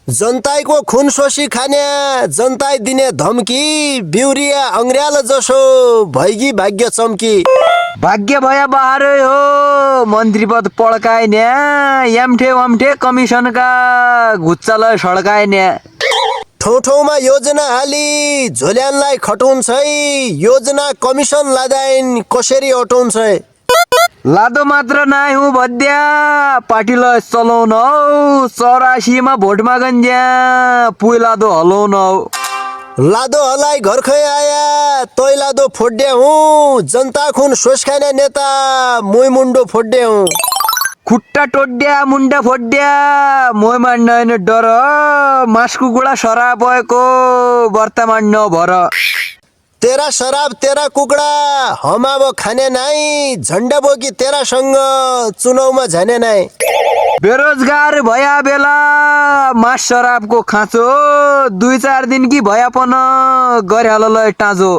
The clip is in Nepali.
जनताको खून शोषी खाने जनताई दिने धम्की बिउरिया अङ्ग्र्याल जसो भैगी भाग्य चम्की भाग्य भया बाहरै हो मन्त्री पद पड्काए न्या यामठे वामठे कमिसनका घुच्चालाई सड्काए न्या ठाउँ ठाउँमा योजना हाली झोल्यानलाई खटाउँछ योजना कमिसन लादाइन कसरी अटाउँछ लादो मात्र नाइ हुँ भद्या पार्टीलाई चलाउन हौ 84 भोट मागन्ज्या पुइ लादो हलाउन हौ लादो हलाई घर खै आया तै लादो फोड्या हुँ जनता खुन सोच खाने नेता मुई मुन्डो फोड्या हुँ खुट्टा टोड्या मुन्डा फोड्या मोय मान्दैन डर मास कुकुडा सरा भएको वर्तमान नभर तेरा शराब तेरा कुकड़ा हम अब खाने नाई झन्डा बोकी तेरासँग चुनावमा जाने नाई बेरोजगार भया बेला मास शराबको खाँचो 2-4 दिन कि भया पन गरिहाल टाँचो